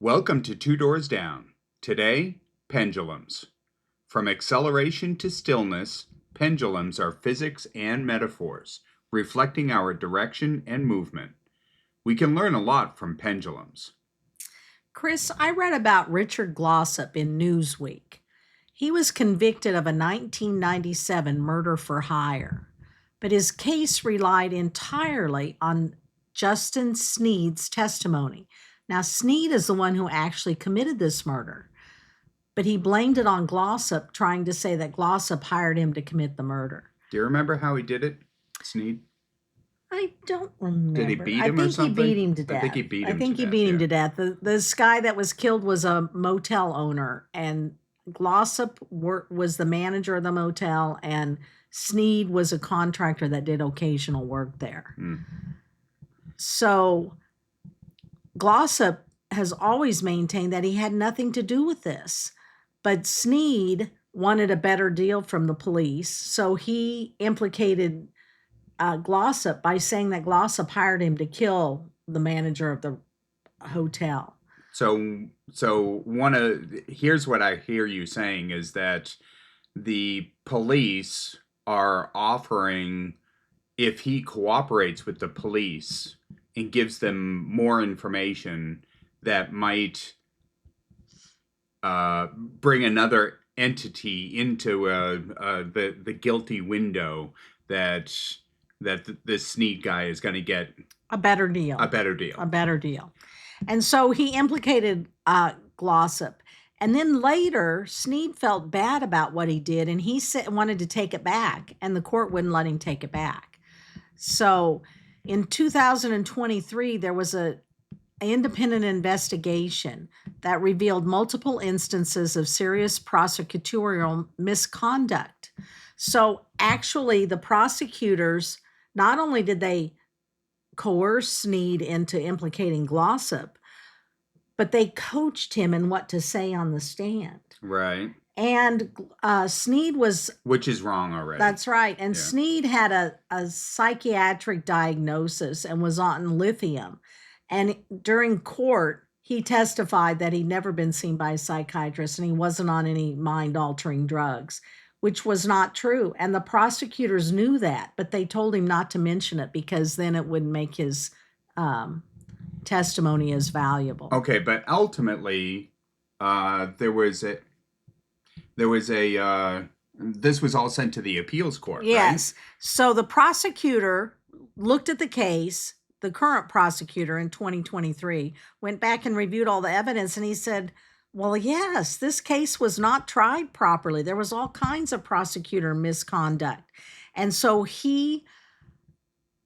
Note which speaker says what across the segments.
Speaker 1: Welcome to Dorrs Down. Today, pendulums. From acceleration to stillness, pendulums are physics and metaphors, reflecting our direction and movement. We can learn a lot from pendulums.
Speaker 2: Chris, I read about Richard Glossop in Newsweek. He was convicted of a 1997 murder for hire, but his case relied entirely on Justin Sneed's testimony. Now, Sneed is the one who actually committed this murder, but he blamed it on Glossop, trying to say that Glossop hired him to commit the murder.
Speaker 1: Do you remember how he did it, Sneed?
Speaker 2: I don't remember.
Speaker 1: Did he beat him or something?
Speaker 2: I think he beat him to death.
Speaker 1: I think he beat him
Speaker 2: to death. This guy that was killed was a motel owner, and Glossop was the manager of the motel, and Sneed was a contractor that did occasional work there. So Glossop has always maintained that he had nothing to do with this, but Sneed wanted a better deal from the police, so he implicated Glossop by saying that Glossop hired him to kill the manager of the hotel.
Speaker 1: So here's what I hear you saying is that the police are offering, if he cooperates with the police and gives them more information that might bring another entity into the guilty window, that this Sneed guy is going to get
Speaker 2: a better deal. And so he implicated Glossop. And then later, Sneed felt bad about what he did, and he wanted to take it back, and the court wouldn't let him take it back. So in 2023, there was an independent investigation that revealed multiple instances of serious prosecutorial misconduct. So actually, the prosecutors, not only did they coerce Sneed into implicating Glossop, but they coached him in what to say on the stand.
Speaker 1: Right.
Speaker 2: And Sneed was...
Speaker 1: Which is wrong already.
Speaker 2: That's right. And Sneed had a psychiatric diagnosis and was on lithium. And during court, he testified that he'd never been seen by a psychiatrist and he wasn't on any mind-altering drugs, which was not true. And the prosecutors knew that, but they told him not to mention it because then it wouldn't make his testimony as valuable.
Speaker 1: Okay, but ultimately, this was all sent to the appeals court,
Speaker 2: yes.
Speaker 1: Right?
Speaker 2: So the prosecutor looked at the case, the current prosecutor in 2023, went back and reviewed all the evidence, and he said, well, yes, this case was not tried properly. There was all kinds of prosecutor misconduct. And so he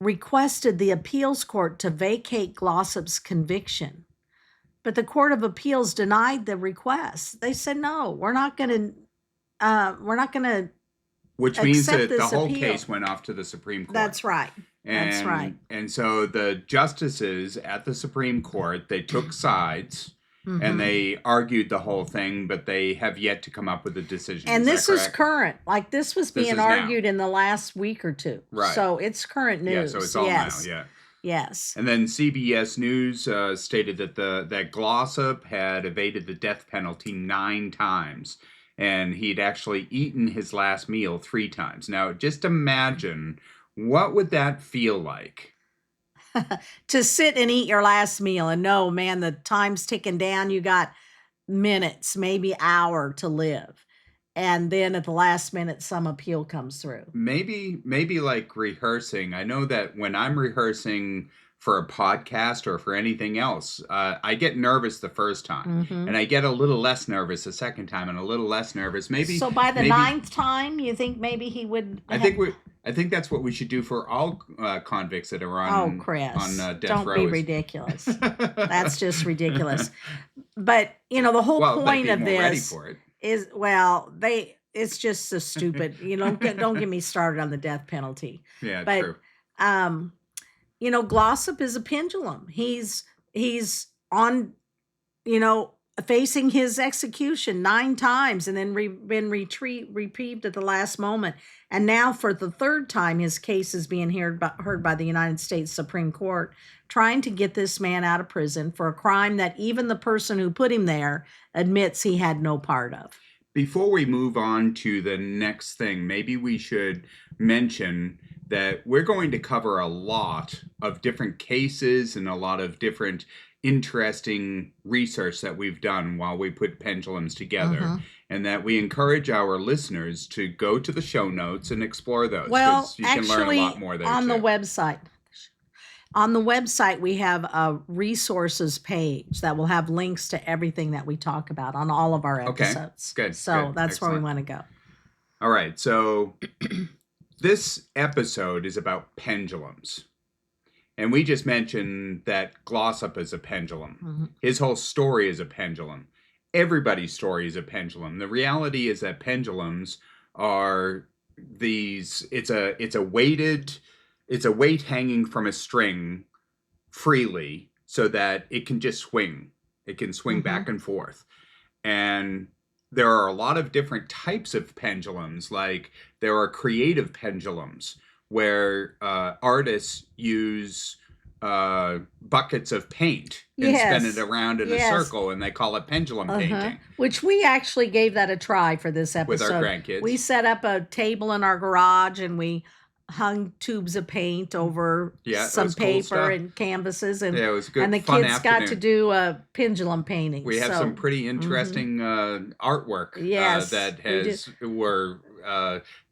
Speaker 2: requested the appeals court to vacate Glossop's conviction. But the Court of Appeals denied the request. They said, no, we're not going to
Speaker 1: Which means that the whole
Speaker 2: appeal.
Speaker 1: Case went off to the Supreme Court.
Speaker 2: That's right. That's right.
Speaker 1: And so the justices at the Supreme Court, they took sides. Mm-hmm. And they argued the whole thing, but they have yet to come up with a decision.
Speaker 2: And this is current. Like this was being argued in the last week or two.
Speaker 1: Right.
Speaker 2: So it's current news.
Speaker 1: Yeah, so it's all now, yeah.
Speaker 2: Yes.
Speaker 1: And then CBS News stated that Glossop had evaded the death penalty 9 times. And he'd actually eaten his last meal 3 times. Now, just imagine, what would that feel like?
Speaker 2: To sit and eat your last meal and know, man, the time's ticking down. You got minutes, maybe hour to live. And then at the last minute, some appeal comes through.
Speaker 1: Maybe like rehearsing. I know that when I'm rehearsing for a podcast or for anything else, I get nervous the first time. Mm-hmm. And I get a little less nervous the second time and a little less nervous. So
Speaker 2: by the 9th time, you think maybe he would...
Speaker 1: I think that's what we should do for all convicts that are on,
Speaker 2: Chris,
Speaker 1: on death
Speaker 2: don't
Speaker 1: row.
Speaker 2: Don't be ridiculous. That's just ridiculous. But, the whole point of this is, it's just so stupid. Don't get me started on the death penalty.
Speaker 1: Yeah,
Speaker 2: but,
Speaker 1: true.
Speaker 2: Glossop is a pendulum. He's on, facing his execution 9 times and then been reprieved at the last moment. And now for the 3rd time, his case is being heard by the United States Supreme Court, trying to get this man out of prison for a crime that even the person who put him there admits he had no part of.
Speaker 1: Before we move on to the next thing, maybe we should mention that we're going to cover a lot of different cases and a lot of different interesting research that we've done while we put Pendulums together, and that we encourage our listeners to go to the show notes and explore those.
Speaker 2: Well,
Speaker 1: you can learn a lot more there
Speaker 2: on
Speaker 1: too.
Speaker 2: the website. On the website, we have a resources page that will have links to everything that we talk about on all of our episodes.
Speaker 1: Okay, good.
Speaker 2: So
Speaker 1: good.
Speaker 2: that's
Speaker 1: Excellent.
Speaker 2: where we want to go.
Speaker 1: All right, so this episode is about pendulums. And we just mentioned that Glossop is a pendulum. His whole story is a pendulum. Everybody's story is a pendulum. The reality is that pendulums are these, it's a weight hanging from a string freely so that it can just swing. It can swing back and forth. And there are a lot of different types of pendulums. Like there are creative pendulums where artists use buckets of paint and spin it around in a circle, and they call it pendulum painting.
Speaker 2: Which we actually gave that a try for this episode.
Speaker 1: With our grandkids.
Speaker 2: We set up a table in our garage, and we hung tubes of paint over some paper and canvases, and
Speaker 1: it was a good,
Speaker 2: and the
Speaker 1: fun
Speaker 2: kids
Speaker 1: afternoon.
Speaker 2: got to do a pendulum painting.
Speaker 1: We have some pretty interesting artwork that were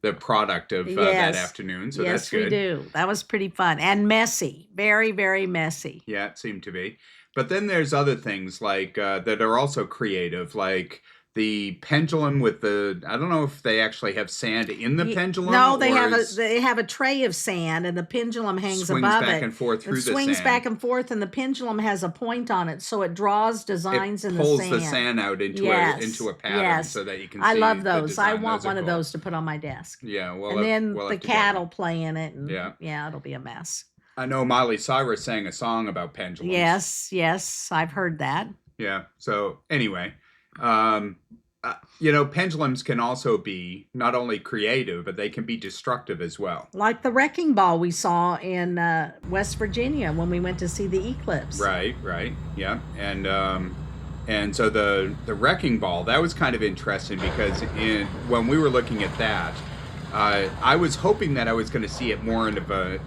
Speaker 1: the product of that afternoon. So that's good.
Speaker 2: Yes, we do. That was pretty fun and messy. Very, very messy.
Speaker 1: Yeah, it seemed to be. But then there's other things like that are also creative, like the pendulum with the, I don't know if they actually have sand in the pendulum.
Speaker 2: No, they have a tray of sand, and the pendulum hangs above it.
Speaker 1: Swings back and forth through the sand.
Speaker 2: Swings back and forth, and the pendulum has a point on it, so it draws designs in the sand.
Speaker 1: It pulls the sand out into a pattern so that you can see.
Speaker 2: I love those.
Speaker 1: The design.
Speaker 2: I want one of those to put on my desk.
Speaker 1: Yeah, well,
Speaker 2: and then the cat will play in it, and it'll be a mess.
Speaker 1: I know Miley Cyrus sang a song about pendulums.
Speaker 2: Yes, I've heard that.
Speaker 1: Yeah. So anyway. Pendulums can also be not only creative, but they can be destructive as well.
Speaker 2: Like the wrecking ball we saw in West Virginia when we went to see the eclipse.
Speaker 1: Right, yeah. And so the wrecking ball, that was kind of interesting because when we were looking at that, I was hoping that I was going to see it more of a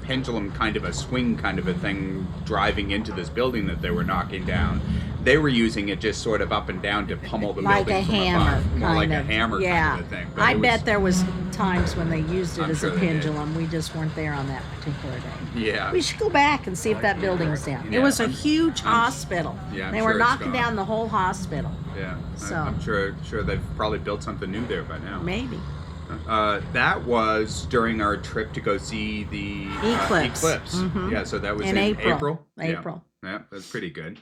Speaker 1: pendulum kind of a swing kind of a thing driving into this building that they were knocking down. They were using it just sort of up and down to pummel the building
Speaker 2: like a
Speaker 1: from
Speaker 2: hammer,
Speaker 1: above. More like a hammer kind of a thing. But
Speaker 2: I bet there was times when they used it as a pendulum.
Speaker 1: Did.
Speaker 2: We just weren't there on that particular day.
Speaker 1: Yeah.
Speaker 2: We should go back and see if that building's down.
Speaker 1: Yeah,
Speaker 2: it was a huge hospital.
Speaker 1: Yeah,
Speaker 2: they were knocking down the whole hospital.
Speaker 1: Yeah.
Speaker 2: So
Speaker 1: I'm sure they've probably built something new there by now.
Speaker 2: Maybe.
Speaker 1: That was during our trip to go see the eclipse.
Speaker 2: Mm-hmm.
Speaker 1: Yeah, so that was in
Speaker 2: April.
Speaker 1: Yeah, that's pretty good.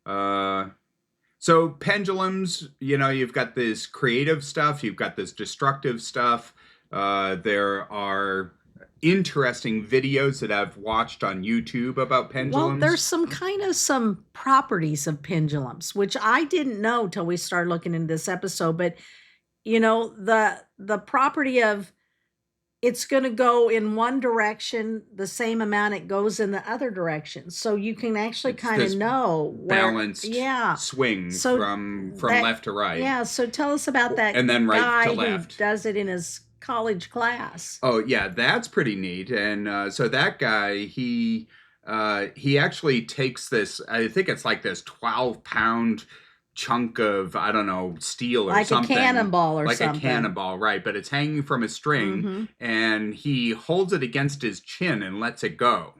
Speaker 1: So pendulums, you've got this creative stuff, you've got this destructive stuff. There are interesting videos that I've watched on YouTube about pendulums.
Speaker 2: Well, there's some properties of pendulums, which I didn't know till we started looking into this episode, but the property of it's going to go in one direction the same amount it goes in the other direction, so you can actually kind of know where
Speaker 1: balanced swing from left to right.
Speaker 2: Yeah, so tell us about that
Speaker 1: and then right
Speaker 2: guy
Speaker 1: to left.
Speaker 2: Who does it in his college class.
Speaker 1: Oh yeah, that's pretty neat. And so that guy, he actually takes this. I think it's like this 12-pound chunk of, I don't know, steel or something.
Speaker 2: Like a cannonball or something.
Speaker 1: Like a cannonball, right. But it's hanging from a string, and he holds it against his chin and lets it go.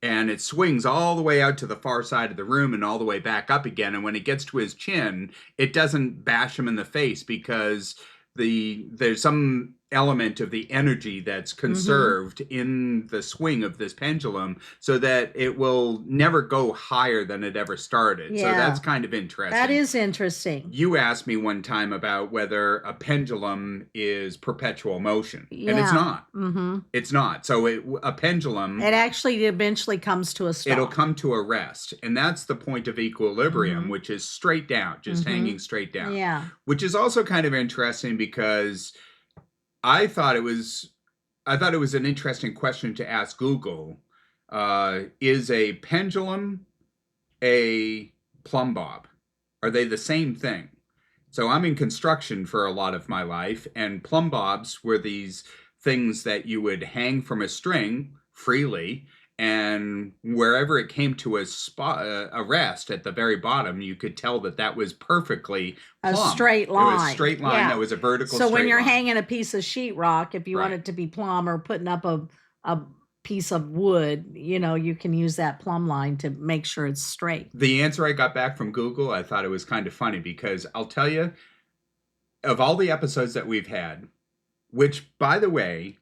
Speaker 1: And it swings all the way out to the far side of the room and all the way back up again. And when it gets to his chin, it doesn't bash him in the face because there's some element of the energy that's conserved in the swing of this pendulum so that it will never go higher than it ever started. So that's kind of interesting.
Speaker 2: That is interesting.
Speaker 1: You asked me one time about whether a pendulum is perpetual motion, and it's not. It's not. So a pendulum,
Speaker 2: it actually eventually comes to a stop.
Speaker 1: It'll come to a rest, and that's the point of equilibrium, which is straight down, just hanging straight down.
Speaker 2: Yeah.
Speaker 1: Which is also kind of interesting because I thought it was an interesting question to ask Google. Is a pendulum a plumb bob? Are they the same thing? So I'm in construction for a lot of my life, and plumb bobs were these things that you would hang from a string freely, and wherever it came to a rest at the very bottom, you could tell that was perfectly plumb.
Speaker 2: A straight line.
Speaker 1: It was a straight line. That was a vertical straight line.
Speaker 2: So when you're hanging a piece of sheetrock, if you want it to be plumb, or putting up a piece of wood, you can use that plumb line to make sure it's straight.
Speaker 1: The answer I got back from Google, I thought it was kind of funny because I'll tell you, of all the episodes that we've had, which, by the way,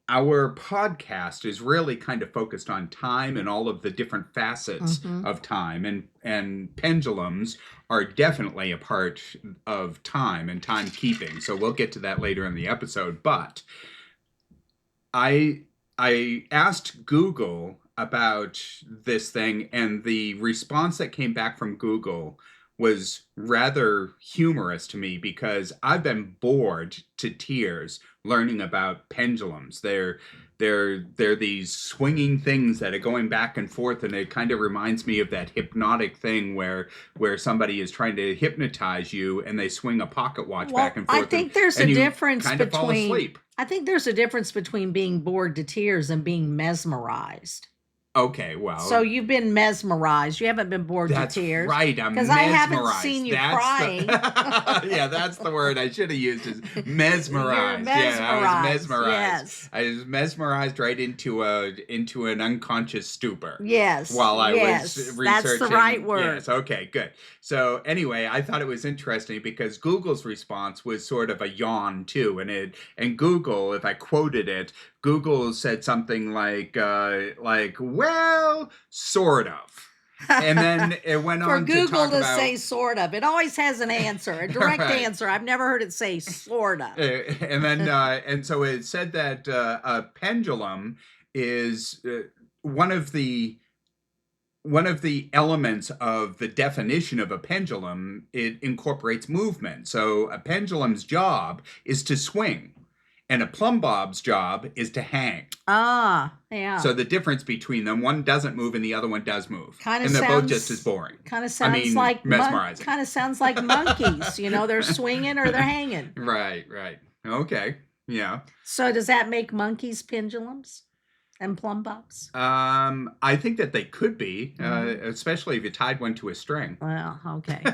Speaker 1: our podcast is really kind of focused on time and all of the different facets of time, and pendulums are definitely a part of time and timekeeping. So we'll get to that later in the episode. But I asked Google about this thing, and the response that came back from Google was rather humorous to me because I've been bored to tears learning about pendulums. They're these swinging things that are going back and forth, and it kind of reminds me of that hypnotic thing where somebody is trying to hypnotize you and they swing a pocket watch back and forth.
Speaker 2: I think there's a difference
Speaker 1: kind of fall asleep.
Speaker 2: I think there's a difference between being bored to tears and being mesmerized.
Speaker 1: Okay, well.
Speaker 2: So you've been mesmerized. You haven't been bored to tears.
Speaker 1: That's right. I'm mesmerized.
Speaker 2: Because I haven't seen you crying.
Speaker 1: Yeah, that's the word I should have used, is mesmerized.
Speaker 2: You're mesmerized.
Speaker 1: Yeah, I was mesmerized.
Speaker 2: Yes.
Speaker 1: I was mesmerized right into an unconscious stupor.
Speaker 2: Yes.
Speaker 1: While I was researching.
Speaker 2: That's the right word.
Speaker 1: Yes, okay, good. So anyway, I thought it was interesting because Google's response was sort of a yawn too, and Google, if I quoted it, Google said something like, well, sort of. And then it went on to talk about...
Speaker 2: For Google to say sort of. It always has an answer, a direct answer. I've never heard it say sort of.
Speaker 1: And then, and so it said that a pendulum is one of the elements of the definition of a pendulum. It incorporates movement. So a pendulum's job is to swing. And a plumb bob's job is to hang.
Speaker 2: Ah, yeah.
Speaker 1: So the difference between them, one doesn't move and the other one does move. And they're both just as boring.
Speaker 2: Kind of sounds like
Speaker 1: mesmerizing.
Speaker 2: Kind of sounds like monkeys. They're swinging or they're hanging.
Speaker 1: Right. Okay. Yeah.
Speaker 2: So does that make monkeys pendulums and plumb bobs?
Speaker 1: I think that they could be, especially if you tied one to a string.
Speaker 2: Well, okay.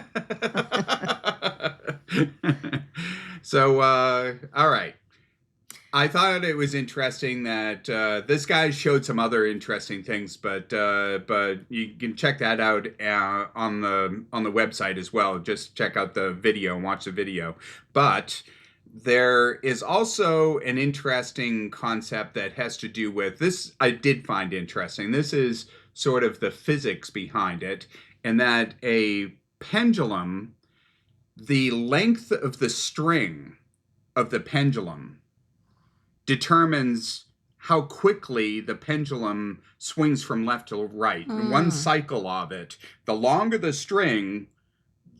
Speaker 1: So, all right. I thought it was interesting that this guy showed some other interesting things, but you can check that out on the website as well. Just check out the video and watch the video. But there is also an interesting concept that has to do with this. I did find interesting. This is sort of the physics behind it, and that a pendulum, the length of the string of the pendulum determines how quickly the pendulum swings from left to right. One cycle of it, the longer the string,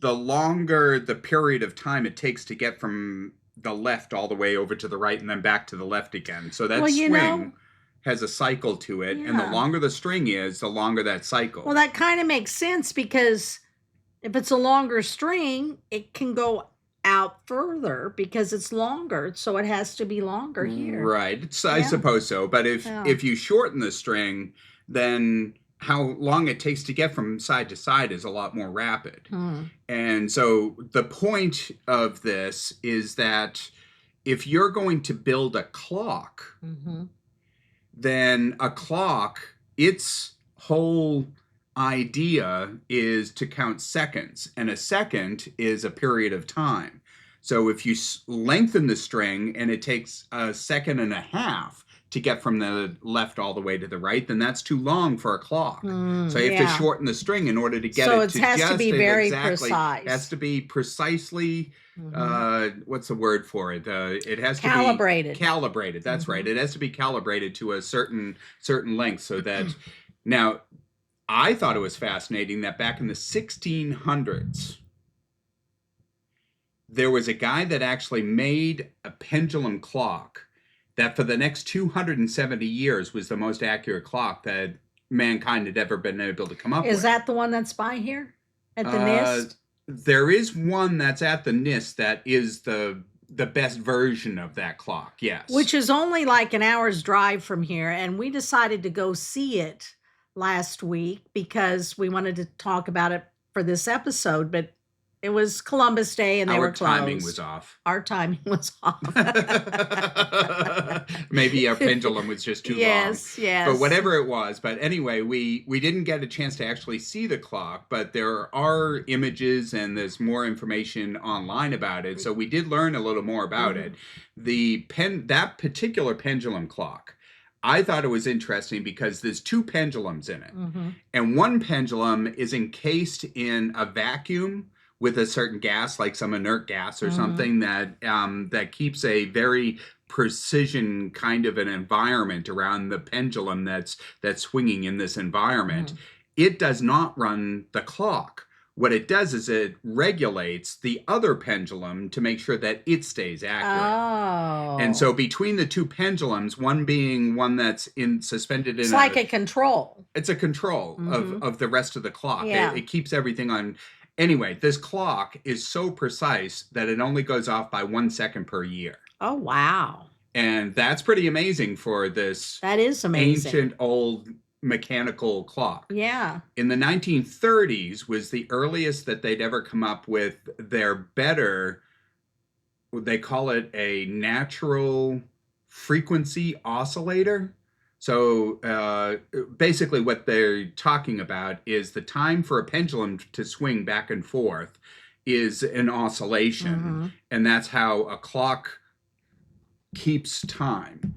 Speaker 1: the longer the period of time it takes to get from the left all the way over to the right and then back to the left again. So that swing has a cycle to it, and the longer the string is, the longer that cycle.
Speaker 2: Well, that kind of makes sense because if it's a longer string, it can go out further because it's longer, so it has to be longer here.
Speaker 1: Right. I suppose so. But if you shorten the string, then how long it takes to get from side to side is a lot more rapid. And so the point of this is that if you're going to build a clock, then a clock, its whole idea is to count seconds, and a second is a period of time. So if you lengthen the string and it takes a second and a half to get from the left all the way to the right, then that's too long for a clock. So you have to shorten the string in order to get it to
Speaker 2: has
Speaker 1: just
Speaker 2: to be very
Speaker 1: exactly.
Speaker 2: precise.
Speaker 1: It has to be precisely. What's the word for it? It has
Speaker 2: calibrated.
Speaker 1: to be calibrated. That's right. It has to be calibrated to a certain length, so that now. I thought it was fascinating that back in the 1600s, there was a guy that actually made a pendulum clock that for the next 270 years was the most accurate clock that mankind had ever been able to come up with.
Speaker 2: Is that the one that's by here at the NIST?
Speaker 1: There is one that's at the NIST that is the best version of that clock, yes.
Speaker 2: Which is only like an hour's drive from here, and we decided to go see it last week because we wanted to talk about it for this episode, but it was Columbus Day and they were closed.
Speaker 1: Our timing was off.
Speaker 2: Our timing was off.
Speaker 1: Maybe our pendulum was just too long.
Speaker 2: Yes.
Speaker 1: But whatever it was. But anyway, we didn't get a chance to actually see the clock, but there are images and there's more information online about it. So we did learn a little more about it. That particular pendulum clock, I thought it was interesting because there's two pendulums in it. And one pendulum is encased in a vacuum with a certain gas, like some inert gas or something that keeps a very precision kind of an environment around the pendulum that's swinging in this environment. It does not run the clock. What it does is it regulates the other pendulum to make sure that it stays accurate. And so between the two pendulums, one being one that's suspended in
Speaker 2: it's like a control.
Speaker 1: It's a control of the rest of the clock. It keeps everything on. Anyway, this clock is so precise that it only goes off by 1 second per year.
Speaker 2: Oh, wow.
Speaker 1: And that's pretty amazing for this
Speaker 2: that is amazing.
Speaker 1: Ancient old mechanical clock.
Speaker 2: Yeah.
Speaker 1: In the 1930s was the earliest that they'd ever come up with their better, they call it a natural frequency oscillator. So basically what they're talking about is the time for a pendulum to swing back and forth is an oscillation. And that's how a clock keeps time.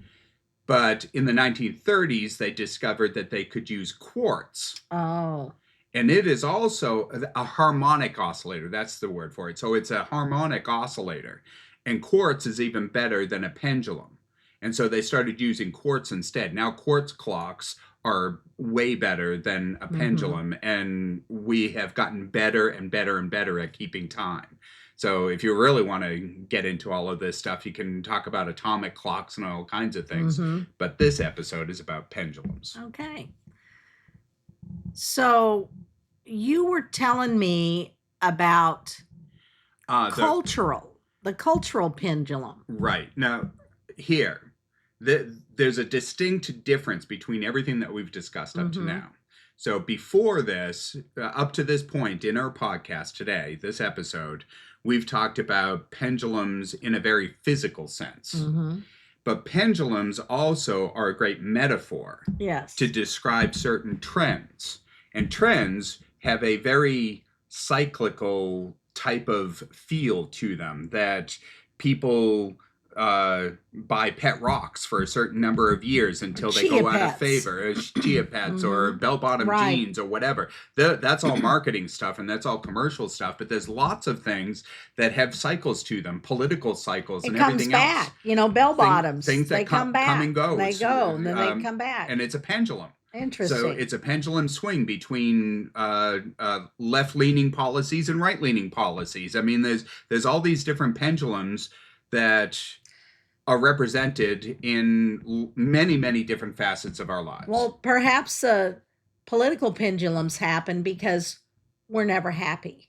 Speaker 1: But in the 1930s, they discovered that they could use quartz. And it is also a harmonic oscillator. That's the word for it. So it's a harmonic oscillator. And quartz is even better than a pendulum. And so they started using quartz instead. Now quartz clocks are way better than a pendulum, and we have gotten better and better and better at keeping time. So if you really want to get into all of this stuff, you can talk about atomic clocks and all kinds of things. But this episode is about pendulums.
Speaker 2: Okay. So you were telling me about the cultural pendulum.
Speaker 1: Right. Now, here, there's a distinct difference between everything that we've discussed up to now. So before this, up to this point in our podcast today, this episode, we've talked about pendulums in a very physical sense. But pendulums also are a great metaphor to describe certain trends. And trends have a very cyclical type of feel to them that people buy pet rocks for a certain number of years until they go out of favor, chia pets or bell-bottom jeans or whatever. That's all marketing stuff and that's all commercial stuff, but there's lots of things that have cycles to them, political cycles and everything else.
Speaker 2: It comes back, you know, bell-bottoms.
Speaker 1: Things that come and go.
Speaker 2: They go, and then they come back.
Speaker 1: And it's a pendulum.
Speaker 2: Interesting.
Speaker 1: So it's a pendulum swing between left-leaning policies and right-leaning policies. I mean, there's all these different pendulums that are represented in many, many different facets of our lives.
Speaker 2: Well, perhaps political pendulums happen because we're never happy,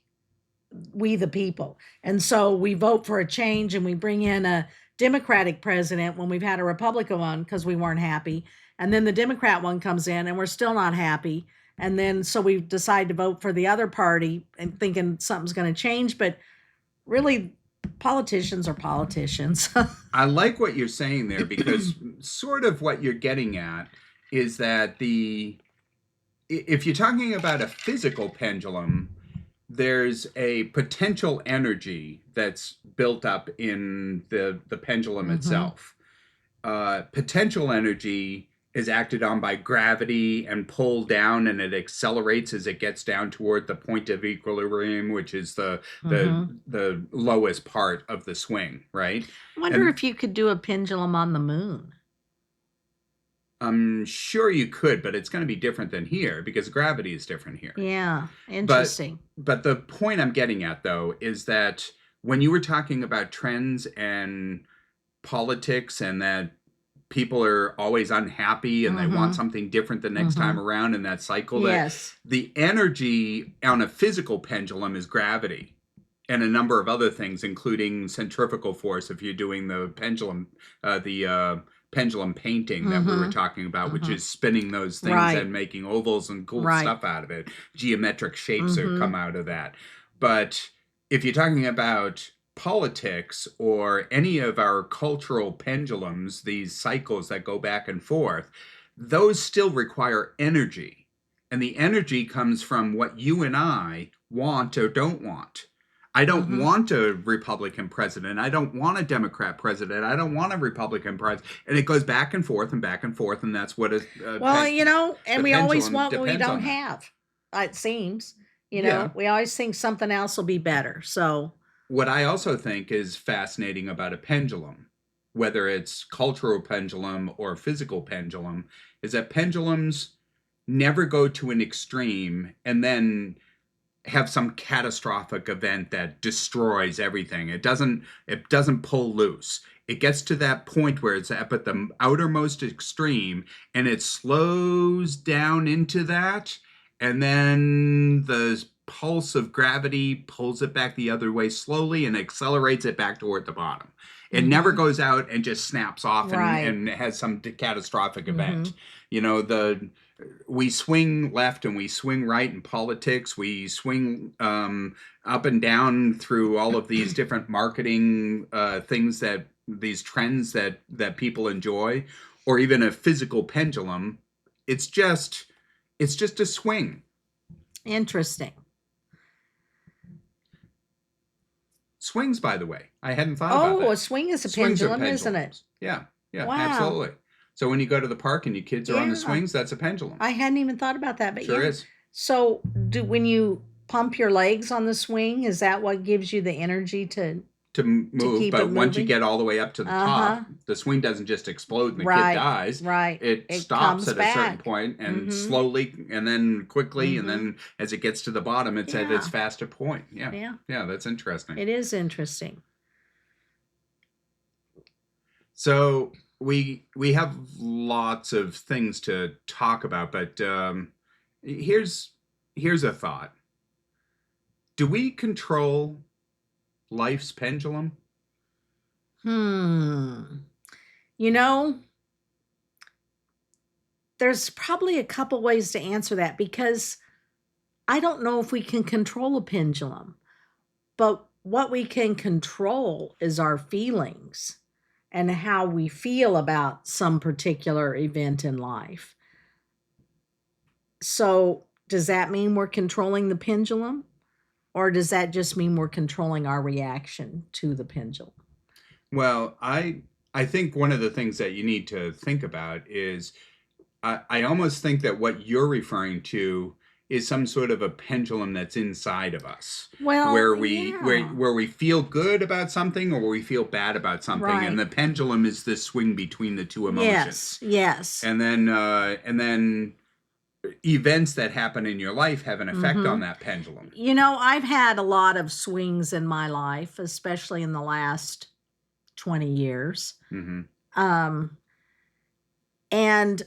Speaker 2: we the people. And so we vote for a change and we bring in a Democratic president when we've had a Republican one because we weren't happy. And then the Democrat one comes in and we're still not happy. And then so we decide to vote for the other party and thinking something's going to change. But really, politicians are politicians.
Speaker 1: I like what you're saying there because sort of what you're getting at is that if you're talking about a physical pendulum, there's a potential energy that's built up in the pendulum
Speaker 2: Mm-hmm.
Speaker 1: itself. Potential energy is acted on by gravity and pulled down, and it accelerates as it gets down toward the point of equilibrium, which is
Speaker 2: Mm-hmm.
Speaker 1: the lowest part of the swing, right?
Speaker 2: I wonder
Speaker 1: And
Speaker 2: if you could do a pendulum on the moon.
Speaker 1: I'm sure you could, but it's going to be different than here because gravity is different here.
Speaker 2: Yeah,
Speaker 1: But
Speaker 2: interesting.
Speaker 1: but the point I'm getting at though is that when you were talking about trends and politics and that people are always unhappy and they want
Speaker 2: Mm-hmm.
Speaker 1: something different the next
Speaker 2: Mm-hmm.
Speaker 1: time around in that cycle, that
Speaker 2: Yes.
Speaker 1: the energy on a physical pendulum is gravity and a number of other things, including centrifugal force. If you're doing the pendulum painting that we were
Speaker 2: Mm-hmm.
Speaker 1: talking about, which
Speaker 2: Mm-hmm.
Speaker 1: is spinning those things
Speaker 2: Right.
Speaker 1: and making ovals and cool
Speaker 2: Right.
Speaker 1: stuff out of it, geometric shapes that
Speaker 2: Mm-hmm.
Speaker 1: come out of that. But if you're talking about politics or any of our cultural pendulums, these cycles that go back and forth, those still require energy. And the energy comes from what you and I want or don't want. I don't
Speaker 2: Mm-hmm.
Speaker 1: want a Republican president. I don't want a Democrat president. I don't want a Republican president. And it goes back and forth and back and forth. And that's what
Speaker 2: Well, and
Speaker 1: the
Speaker 2: we always
Speaker 1: pendulum
Speaker 2: want what we
Speaker 1: depends
Speaker 2: don't
Speaker 1: on that.
Speaker 2: have. It seems,
Speaker 1: Yeah.
Speaker 2: we always think something else will be better. So,
Speaker 1: What I also think is fascinating about a pendulum, whether it's cultural pendulum or physical pendulum, is that pendulums never go to an extreme and then have some catastrophic event that destroys everything. It doesn't pull loose. It gets to that point where it's up at the outermost extreme and it slows down into that, and then the pulse of gravity pulls it back the other way slowly and accelerates it back toward the bottom. It never
Speaker 2: mm-hmm.
Speaker 1: goes out and just snaps off
Speaker 2: Right.
Speaker 1: and has some catastrophic
Speaker 2: Mm-hmm.
Speaker 1: event. The we swing left and we swing right in politics. We swing up and down through all of these different marketing things, that these trends that people enjoy, or even a physical pendulum. It's just a swing.
Speaker 2: Interesting.
Speaker 1: Swings, by the way, I hadn't thought about that.
Speaker 2: A swing is a
Speaker 1: Swings are
Speaker 2: pendulum, isn't it?
Speaker 1: pendulums. Yeah,
Speaker 2: Wow.
Speaker 1: absolutely. So when you go to the park and your kids are on the
Speaker 2: Yeah.
Speaker 1: swings, that's a pendulum.
Speaker 2: I hadn't even thought about that, but
Speaker 1: Sure
Speaker 2: yeah.
Speaker 1: is.
Speaker 2: So, when you pump your legs on the swing, is that what gives you the energy to
Speaker 1: move,
Speaker 2: keep
Speaker 1: but
Speaker 2: it
Speaker 1: once you
Speaker 2: moving?
Speaker 1: get all the way up to the
Speaker 2: Uh-huh.
Speaker 1: top, the swing doesn't just explode and the
Speaker 2: Right.
Speaker 1: kid dies.
Speaker 2: Right.
Speaker 1: It
Speaker 2: It
Speaker 1: stops
Speaker 2: comes
Speaker 1: at a certain
Speaker 2: back.
Speaker 1: point and
Speaker 2: Mhm.
Speaker 1: slowly and then quickly and
Speaker 2: Mhm.
Speaker 1: then as it gets to the bottom, it's at its
Speaker 2: Yeah.
Speaker 1: faster point. Yeah.
Speaker 2: Yeah.
Speaker 1: Yeah, that's interesting.
Speaker 2: It is interesting.
Speaker 1: So we have lots of things to talk about, but here's a thought. Do we control life's pendulum?
Speaker 2: You know, there's probably a couple ways to answer that, because I don't know if we can control a pendulum, but what we can control is our feelings and how we feel about some particular event in life. So, does that mean we're controlling the pendulum? Or does that just mean we're controlling our reaction to the pendulum?
Speaker 1: Well, I think one of the things that you need to think about is I almost think that what you're referring to is some sort of a pendulum that's inside of us,
Speaker 2: Well,
Speaker 1: where
Speaker 2: yeah.
Speaker 1: where we feel good about something or we feel bad about something, and the
Speaker 2: Right.
Speaker 1: pendulum is this swing between the two emotions.
Speaker 2: Yes.
Speaker 1: And then events that happen in your life have an effect on
Speaker 2: Mhm.
Speaker 1: that pendulum.
Speaker 2: I've had a lot of swings in my life, especially in the last 20 years.
Speaker 1: hmm
Speaker 2: Um, and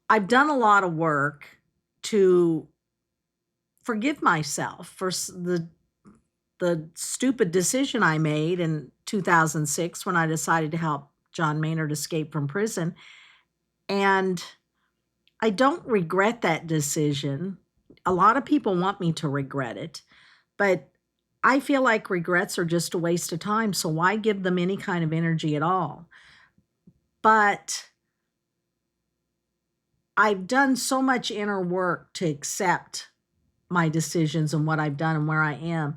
Speaker 2: I've done a lot of work to forgive myself for the stupid decision I made in 2006 when I decided to help John Maynard escape from prison. And I don't regret that decision. A lot of people want me to regret it, but I feel like regrets are just a waste of time. So why give them any kind of energy at all? But I've done so much inner work to accept my decisions and what I've done and where I am.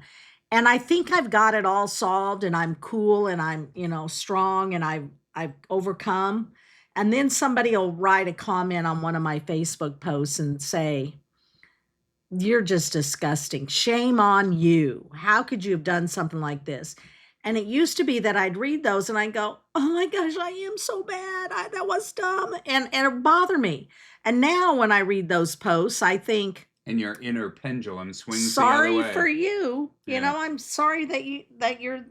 Speaker 2: And I think I've got it all solved and I'm cool and I'm, strong and I've overcome. And then somebody will write a comment on one of my Facebook posts and say, "You're just disgusting. Shame on you. How could you have done something like this?" And it used to be that I'd read those and I'd go, "Oh my gosh, I am so bad. That was dumb." And it would bother me. And now when I read those posts, I think,
Speaker 1: and your inner pendulum swings the other
Speaker 2: sorry
Speaker 1: way.
Speaker 2: for you.
Speaker 1: Yeah.
Speaker 2: I'm sorry that you're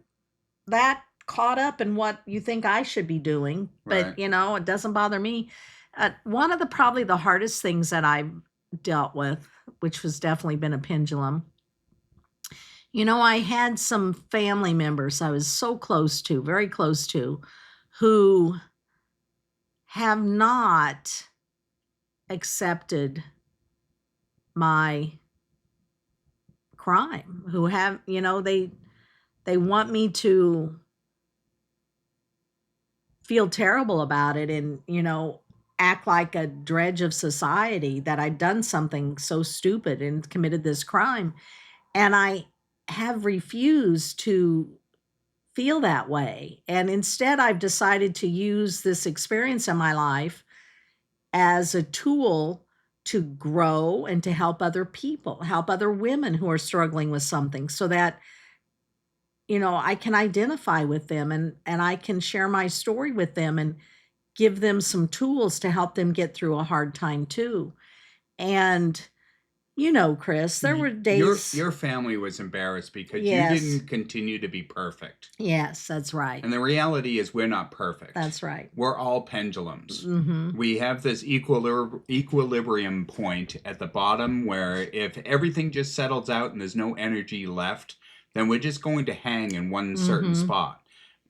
Speaker 2: that caught up in what you think I should be doing. But,
Speaker 1: Right.
Speaker 2: it doesn't bother me. One of probably the hardest things that I've dealt with, which has definitely been a pendulum. I had some family members I was so close to, very close to, who have not accepted my crime, who have, they want me to feel terrible about it and, act like a dredge of society that I'd done something so stupid and committed this crime. And I have refused to feel that way. And instead, I've decided to use this experience in my life as a tool to grow and to help other people, help other women who are struggling with something so that, I can identify with them and I can share my story with them and give them some tools to help them get through a hard time too. And Chris, there were days.
Speaker 1: Your family was embarrassed because
Speaker 2: Yes.
Speaker 1: you didn't continue to be perfect.
Speaker 2: Yes, that's right.
Speaker 1: And the reality is we're not perfect.
Speaker 2: That's right.
Speaker 1: We're all pendulums.
Speaker 2: Mm-hmm.
Speaker 1: We have this equilibrium point at the bottom where if everything just settles out and there's no energy left, then we're just going to hang in one certain spot.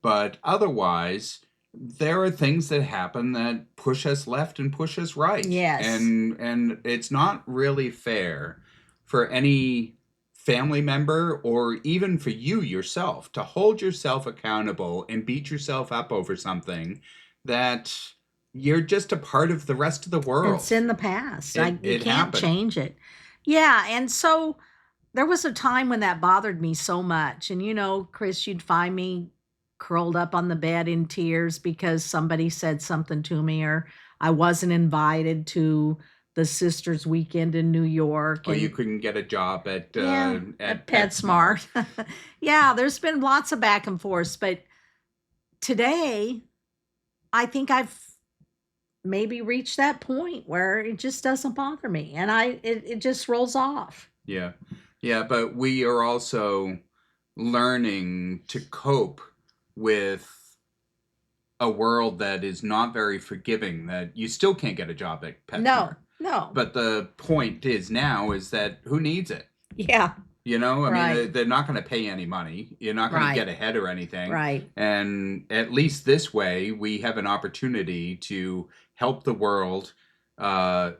Speaker 1: But otherwise, there are things that happen that push us left and push us right.
Speaker 2: Yes.
Speaker 1: And it's not really fair for any family member or even for you yourself to hold yourself accountable and beat yourself up over something that you're just a part of the rest of the world.
Speaker 2: It's in the past.
Speaker 1: It
Speaker 2: You can't
Speaker 1: happened.
Speaker 2: change it. Yeah, and so there was a time when that bothered me so much. And Chris, you'd find me curled up on the bed in tears because somebody said something to me or I wasn't invited to the sisters' weekend in New York.
Speaker 1: Or you couldn't get a job at
Speaker 2: PetSmart. Yeah, there's been lots of back and forth, but today I think I've maybe reached that point where it just doesn't bother me and it just rolls off.
Speaker 1: Yeah. Yeah, but we are also learning to cope with a world that is not very forgiving, that you still can't get a job at PetSmart.
Speaker 2: No.
Speaker 1: But the point is that who needs it?
Speaker 2: Yeah.
Speaker 1: I mean, they're not going to pay any money. You're not going to get ahead or anything.
Speaker 2: Right.
Speaker 1: And at least this way, we have an opportunity to help the world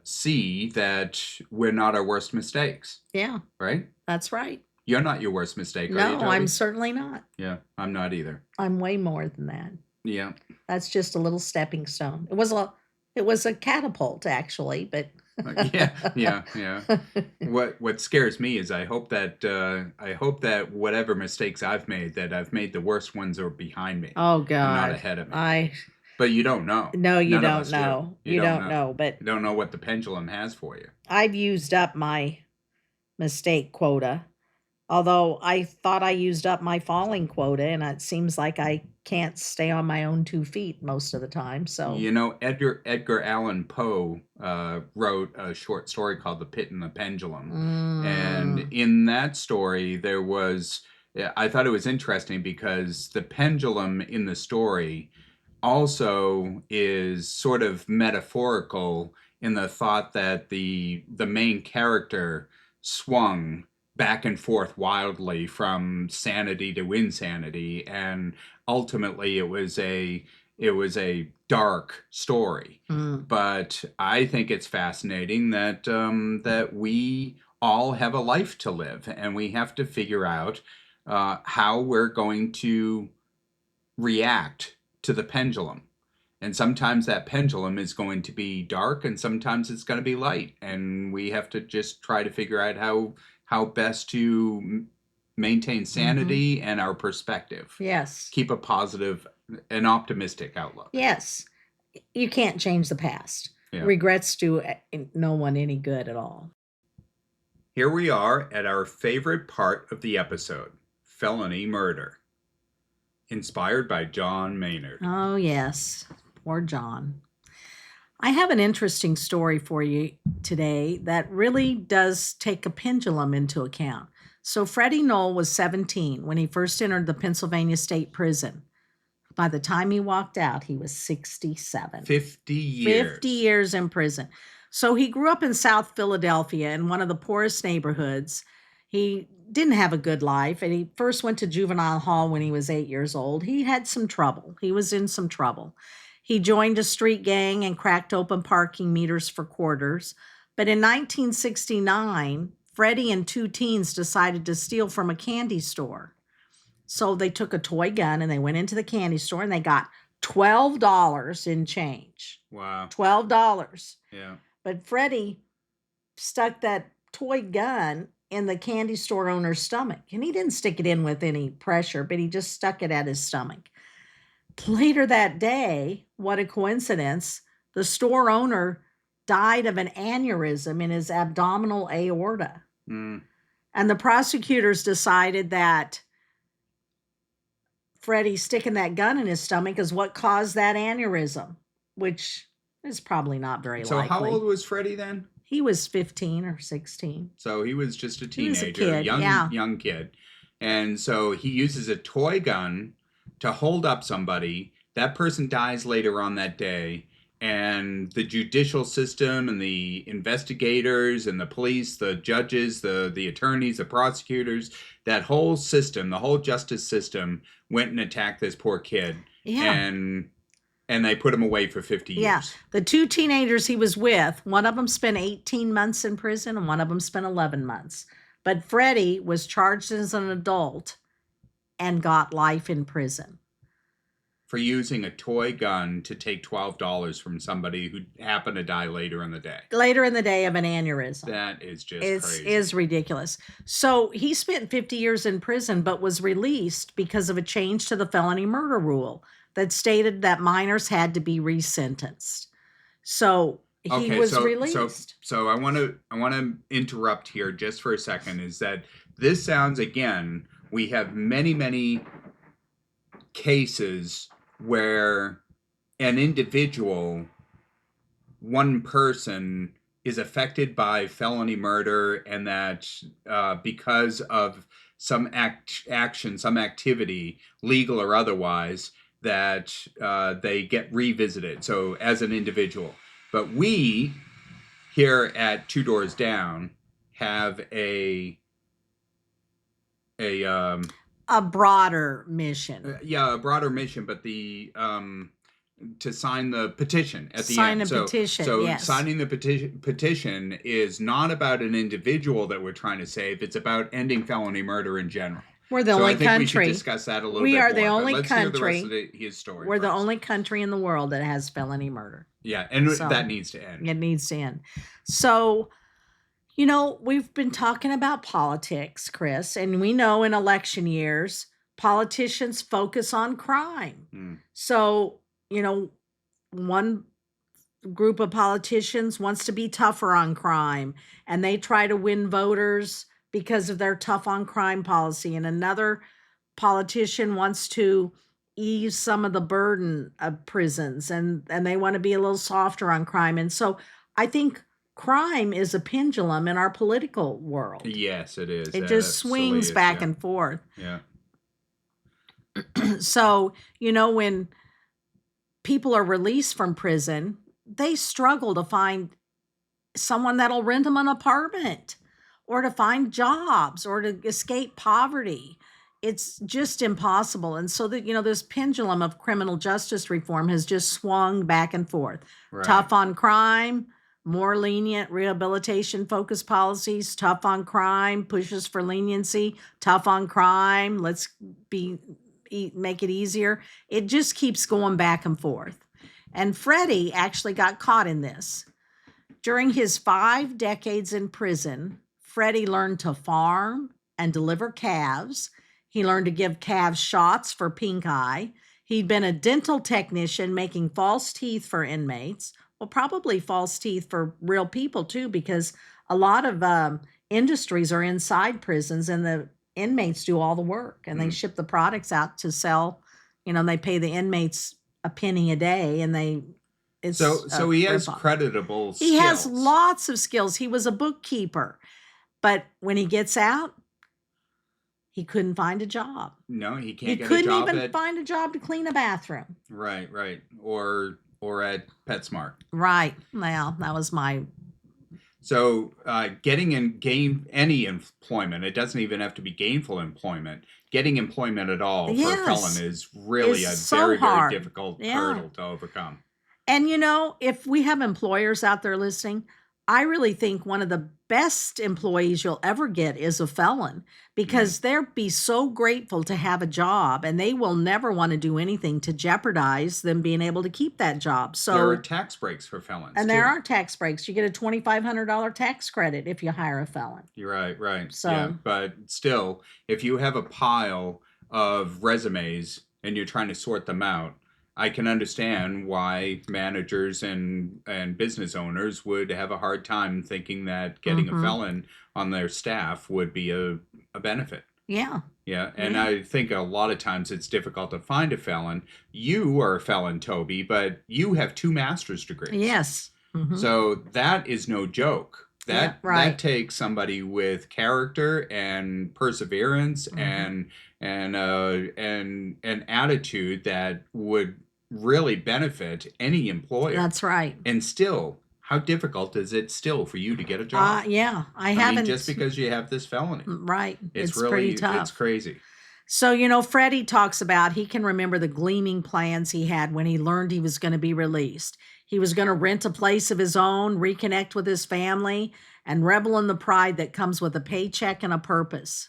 Speaker 1: see that we're not our worst mistakes.
Speaker 2: Yeah.
Speaker 1: Right?
Speaker 2: That's right.
Speaker 1: You're not your worst mistake, are you,
Speaker 2: No,
Speaker 1: Toby?
Speaker 2: I'm certainly not.
Speaker 1: Yeah, I'm not either.
Speaker 2: I'm way more than that.
Speaker 1: Yeah.
Speaker 2: That's just a little stepping stone. It was a catapult, actually, but
Speaker 1: Yeah. What scares me is I hope that whatever mistakes I've made the worst ones are behind me.
Speaker 2: Oh God,
Speaker 1: and not ahead of me. But you don't know.
Speaker 2: No, you
Speaker 1: None of us
Speaker 2: don't
Speaker 1: do.
Speaker 2: know. You don't know. But
Speaker 1: you don't know what the pendulum has for you.
Speaker 2: I've used up my mistake quota. Although I thought I used up my falling quota, and it seems like I can't stay on my own 2 feet most of the time. So
Speaker 1: Edgar Allan Poe wrote a short story called "The Pit and the Pendulum," and in that story I thought it was interesting because the pendulum in the story also is sort of metaphorical in the thought that the main character swung back and forth wildly from sanity to insanity, and ultimately it was a dark story. But I think it's fascinating that that we all have a life to live, and we have to figure out how we're going to react to the pendulum. And sometimes that pendulum is going to be dark and sometimes it's going to be light. And we have to just try to figure out how best to maintain sanity and our perspective.
Speaker 2: Yes.
Speaker 1: Keep a positive and optimistic outlook.
Speaker 2: Yes. You can't change the past. Yeah. Regrets do no one any good at all.
Speaker 1: Here we are at our favorite part of the episode, felony murder. Inspired by John Maynard.
Speaker 2: Oh, yes. Poor John. I have an interesting story for you today that really does take a pendulum into account. So Freddie Knoll was 17 when he first entered the Pennsylvania State Prison. By the time he walked out, he was 67.
Speaker 1: 50 years.
Speaker 2: 50 years in prison. So he grew up in South Philadelphia in one of the poorest neighborhoods. He didn't have a good life, and he first went to juvenile hall when he was 8 years old. He had some trouble. He was in some trouble. He joined a street gang and cracked open parking meters for quarters. But in 1969, Freddie and two teens decided to steal from a candy store. So they took a toy gun and they went into the candy store and they got $12 in change.
Speaker 1: Wow.
Speaker 2: $12.
Speaker 1: Yeah.
Speaker 2: But Freddie stuck that toy gun in the candy store owner's stomach. And he didn't stick it in with any pressure, but he just stuck it at his stomach. Later that day, what a coincidence, the store owner died of an aneurysm in his abdominal aorta. And the prosecutors decided that Freddie sticking that gun in his stomach is what caused that aneurysm, which is probably not very likely.
Speaker 1: So how old was Freddie then?
Speaker 2: He was 15 or 16.
Speaker 1: So he was just a teenager,
Speaker 2: he was a kid,
Speaker 1: young kid. And so he uses a toy gun to hold up somebody. That person dies later on that day. And the judicial system and the investigators and the police, the judges, the attorneys, the prosecutors, that whole system, the whole justice system went and attacked this poor kid.
Speaker 2: Yeah.
Speaker 1: And they put him away for 50 years.
Speaker 2: Yeah. The two teenagers he was with, one of them spent 18 months in prison and one of them spent 11 months. But Freddie was charged as an adult and got life in prison.
Speaker 1: For using a toy gun to take $12 from somebody who happened to die later in the day.
Speaker 2: Later in the day of an aneurysm.
Speaker 1: That is just crazy. It
Speaker 2: is ridiculous. So he spent 50 years in prison, but was released because of a change to the felony murder rule that stated that minors had to be resentenced. So he was released.
Speaker 1: So I want to interrupt here just for a second. Is that this sounds, again, we have many cases where an individual, one person, is affected by felony murder, and that because of some action, some activity, legal or otherwise, that they get revisited. So as an individual. But we, here at Dorrs Down, have a
Speaker 2: broader mission.
Speaker 1: A broader mission, but the to sign the petition at the end.
Speaker 2: Sign a petition,
Speaker 1: so
Speaker 2: yes.
Speaker 1: Signing the petition is not about an individual that we're trying to save. It's about ending felony murder in general.
Speaker 2: We're the only country.
Speaker 1: I think we should discuss that a little bit more.
Speaker 2: We are the only country.
Speaker 1: Let's hear the rest of his story.
Speaker 2: We're the only country in the world that has felony murder.
Speaker 1: Yeah, and that needs to end.
Speaker 2: It needs to end. So, we've been talking about politics, Chris, and we know in election years, politicians focus on crime. So, one group of politicians wants to be tougher on crime, and they try to win voters because of their tough on crime policy. And another politician wants to ease some of the burden of prisons, and they want to be a little softer on crime. And so I think crime is a pendulum in our political world.
Speaker 1: Yes, it is.
Speaker 2: It just swings back and forth.
Speaker 1: Yeah.
Speaker 2: So, when people are released from prison, they struggle to find someone that'll rent them an apartment or to find jobs or to escape poverty. It's just impossible. And so that, this pendulum of criminal justice reform has just swung back and forth. Right. Tough on crime, more lenient rehabilitation focused policies, tough on crime, pushes for leniency, tough on crime, let's make it easier. It just keeps going back and forth. And Freddie actually got caught in this. During his 5 decades in prison, Freddie learned to farm and deliver calves. He learned to give calves shots for pink eye. He'd been a dental technician making false teeth for inmates. Well, probably false teeth for real people too, because a lot of industries are inside prisons and the inmates do all the work and they ship the products out to sell. They pay the inmates a penny a day and
Speaker 1: so he has creditable skills.
Speaker 2: He has lots of skills. He was a bookkeeper. But when he gets out, he couldn't find a job.
Speaker 1: No, he can't get a job.
Speaker 2: He couldn't even find a job to clean a bathroom.
Speaker 1: Right. Or at PetSmart.
Speaker 2: Right. Well, that was my...
Speaker 1: So getting any employment, it doesn't even have to be gainful employment. Getting employment at all for a felon is really very difficult hurdle to overcome.
Speaker 2: And if we have employers out there listening, I really think one of the best employees you'll ever get is a felon, because they'll be so grateful to have a job and they will never want to do anything to jeopardize them being able to keep that job. So
Speaker 1: there are tax breaks for felons.
Speaker 2: And there are tax breaks. You get a $2,500 tax credit if you hire a felon.
Speaker 1: You're right.
Speaker 2: So,
Speaker 1: yeah, but still, if you have a pile of resumes and you're trying to sort them out, I can understand why managers and business owners would have a hard time thinking that getting a felon on their staff would be a benefit.
Speaker 2: Yeah.
Speaker 1: Yeah, and I think a lot of times it's difficult to find a felon. You are a felon, Toby, but you have 2 master's degrees.
Speaker 2: Yes. Mm-hmm.
Speaker 1: So that is no joke. That takes somebody with character and perseverance and an attitude that would really benefit any employer.
Speaker 2: That's right.
Speaker 1: And still, how difficult is it still for you to get a job?
Speaker 2: Yeah, I haven't.
Speaker 1: Just because you have this felony.
Speaker 2: Right. It's
Speaker 1: really
Speaker 2: pretty tough.
Speaker 1: It's crazy.
Speaker 2: So, Freddie talks about he can remember the gleaming plans he had when he learned he was going to be released. He was going to rent a place of his own, reconnect with his family, and revel in the pride that comes with a paycheck and a purpose.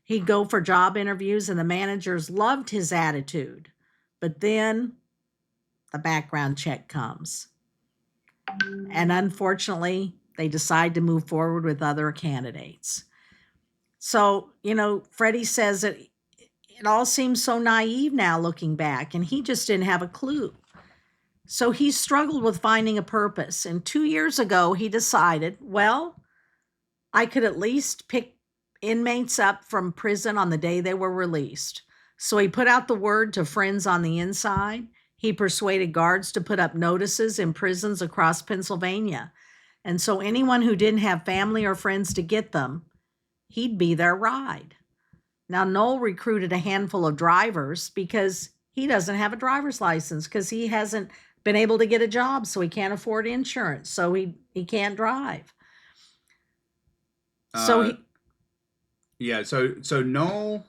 Speaker 2: He'd go for job interviews, and the managers loved his attitude. But then the background check comes. And unfortunately, they decide to move forward with other candidates. So, Freddie says that it all seems so naive now looking back, and he just didn't have a clue. So he struggled with finding a purpose. And 2 years ago, he decided, well, I could at least pick inmates up from prison on the day they were released. So he put out the word to friends on the inside. He persuaded guards to put up notices in prisons across Pennsylvania. And so anyone who didn't have family or friends to get them, he'd be their ride. Now, Noel recruited a handful of drivers because he doesn't have a driver's license because he hasn't been able to get a job, so he can't afford insurance, so he can't drive. So
Speaker 1: Noel,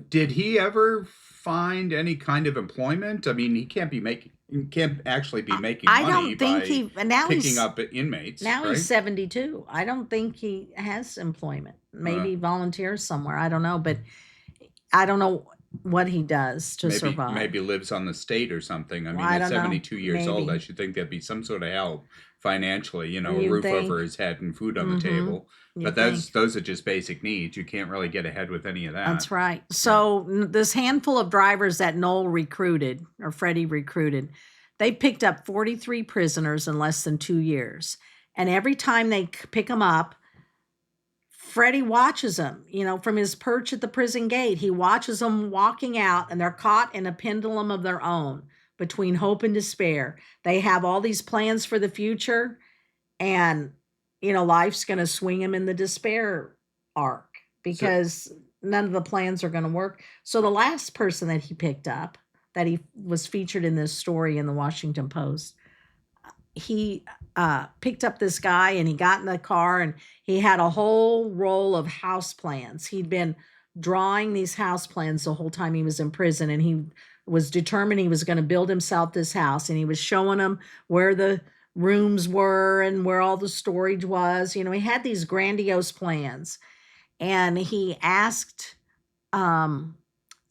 Speaker 1: did he ever find any kind of employment? I mean, he can't actually be making money.
Speaker 2: I don't think
Speaker 1: by picking up inmates.
Speaker 2: Now he's 72. I don't think he has employment. Maybe volunteers somewhere. I don't know, but I don't know what he does to survive.
Speaker 1: Maybe lives on the state or something. I mean, at 72 years old, I should think there'd be some sort of help financially, a roof over his head and food on the table. But those are just basic needs. You can't really get ahead with any of that.
Speaker 2: That's right. So this handful of drivers that Noel recruited, or Freddie recruited, they picked up 43 prisoners in less than 2 years. And every time they pick them up, Freddie watches them, from his perch at the prison gate. He watches them walking out, and they're caught in a pendulum of their own between hope and despair. They have all these plans for the future, and, life's going to swing them in the despair arc because none of the plans are going to work. So the last person that he picked up, that he was featured in this story in the Washington Post, he picked up this guy, and he got in the car, and he had a whole roll of house plans. He'd been drawing these house plans the whole time he was in prison, and he was determined he was going to build himself this house, and he was showing them where the rooms were and where all the storage was. He had these grandiose plans, and he asked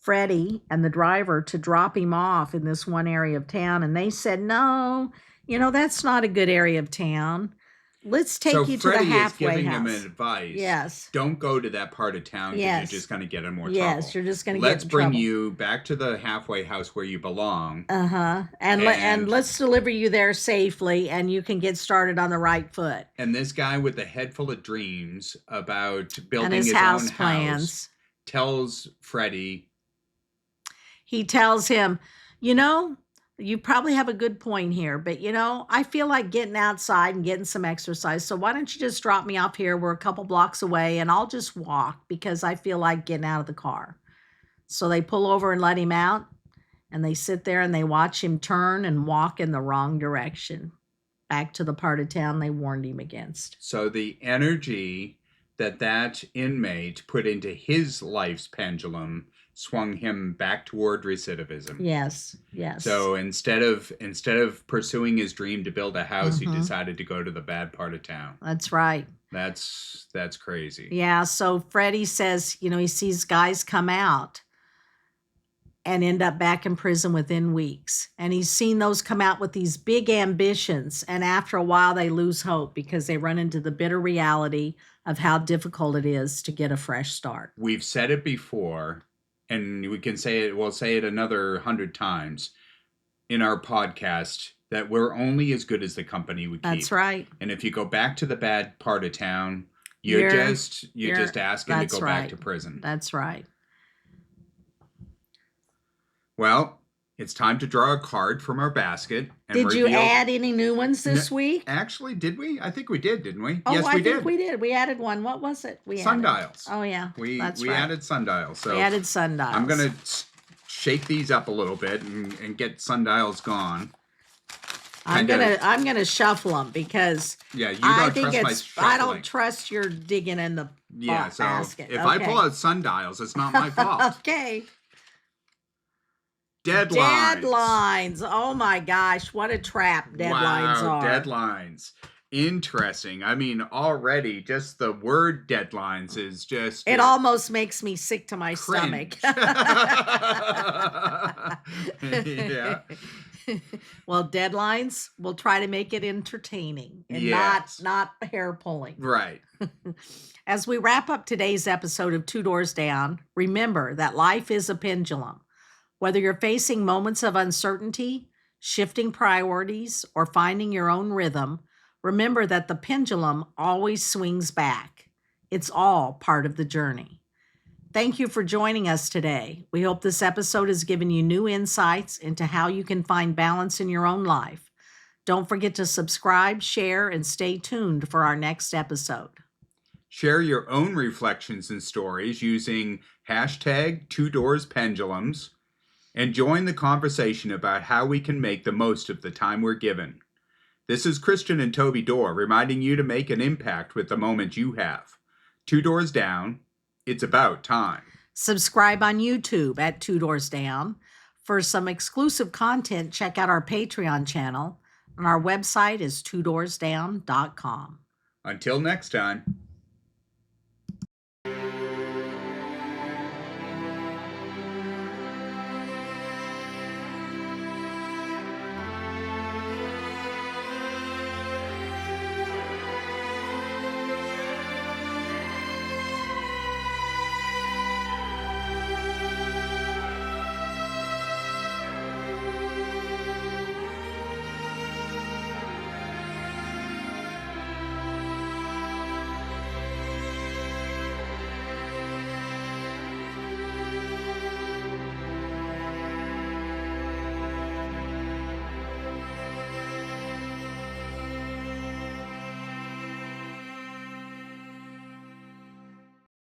Speaker 2: Freddie and the driver to drop him off in this one area of town. And they said, no, that's not a good area of town. Let's take you to the
Speaker 1: Freddie is
Speaker 2: halfway
Speaker 1: giving
Speaker 2: house.
Speaker 1: him advice.
Speaker 2: Yes.
Speaker 1: Don't go to that part of town because
Speaker 2: Yes.
Speaker 1: you're just going to get in more trouble.
Speaker 2: Yes, you're just going to get in
Speaker 1: Let's bring
Speaker 2: trouble.
Speaker 1: you back to the halfway house where you belong.
Speaker 2: And let's deliver you there safely, and you can get started on the right foot.
Speaker 1: And this guy with a head full of dreams about building
Speaker 2: his
Speaker 1: his
Speaker 2: house
Speaker 1: own
Speaker 2: plans
Speaker 1: house tells Freddie.
Speaker 2: He tells him, you probably have a good point here, but I feel like getting outside and getting some exercise. So why don't you just drop me off here? We're a couple blocks away and I'll just walk because I feel like getting out of the car. So they pull over and let him out, and they sit there and they watch him turn and walk in the wrong direction, back to the part of town they warned him against.
Speaker 1: So the energy that inmate put into his life's pendulum swung him back toward recidivism.
Speaker 2: Yes.
Speaker 1: So instead of pursuing his dream to build a house, he decided to go to the bad part of town.
Speaker 2: That's right.
Speaker 1: That's crazy.
Speaker 2: Yeah, so Freddie says, he sees guys come out and end up back in prison within weeks. And he's seen those come out with these big ambitions, and after a while they lose hope because they run into the bitter reality of how difficult it is to get a fresh start.
Speaker 1: We've said it before, and we'll say it another 100 times in our podcast, that we're only as good as the company we keep.
Speaker 2: That's right.
Speaker 1: And if you go back to the bad part of town, you're just asking to go back to prison.
Speaker 2: That's right.
Speaker 1: Well, it's time to draw a card from our basket. And
Speaker 2: did you add any new ones this week?
Speaker 1: Actually, did we? I think we did, didn't we?
Speaker 2: Oh,
Speaker 1: yes,
Speaker 2: I think we did. We added one. What was it?
Speaker 1: Sundials.
Speaker 2: Oh, yeah.
Speaker 1: We added sundials. So
Speaker 2: we added sundials.
Speaker 1: I'm going to shake these up a little bit and get sundials gone.
Speaker 2: I'm gonna shuffle them because
Speaker 1: you don't trust my shuffling.
Speaker 2: I don't trust your digging in the basket.
Speaker 1: If I pull out sundials, it's not my fault.
Speaker 2: Okay.
Speaker 1: Deadlines.
Speaker 2: Oh my gosh, what a trap deadlines are.
Speaker 1: Deadlines. Interesting. I mean, already just the word deadlines is just...
Speaker 2: It almost makes me sick to my stomach.
Speaker 1: Yeah.
Speaker 2: Well, deadlines, we'll try to make it entertaining and not hair pulling.
Speaker 1: Right.
Speaker 2: As we wrap up today's episode of Two Doors Down, remember that life is a pendulum. Whether you're facing moments of uncertainty, shifting priorities, or finding your own rhythm, remember that the pendulum always swings back. It's all part of the journey. Thank you for joining us today. We hope this episode has given you new insights into how you can find balance in your own life. Don't forget to subscribe, share, and stay tuned for our next episode.
Speaker 1: Share your own reflections and stories using hashtag #TwoDoorsPendulums and join the conversation about how we can make the most of the time we're given. This is Christian and Toby Dorr reminding you to make an impact with the moment you have. 2 Doors Down. It's about time.
Speaker 2: Subscribe on YouTube at 2 Doors Down. For some exclusive content, check out our Patreon channel, and our website is twodoorsdown.com.
Speaker 1: Until next time.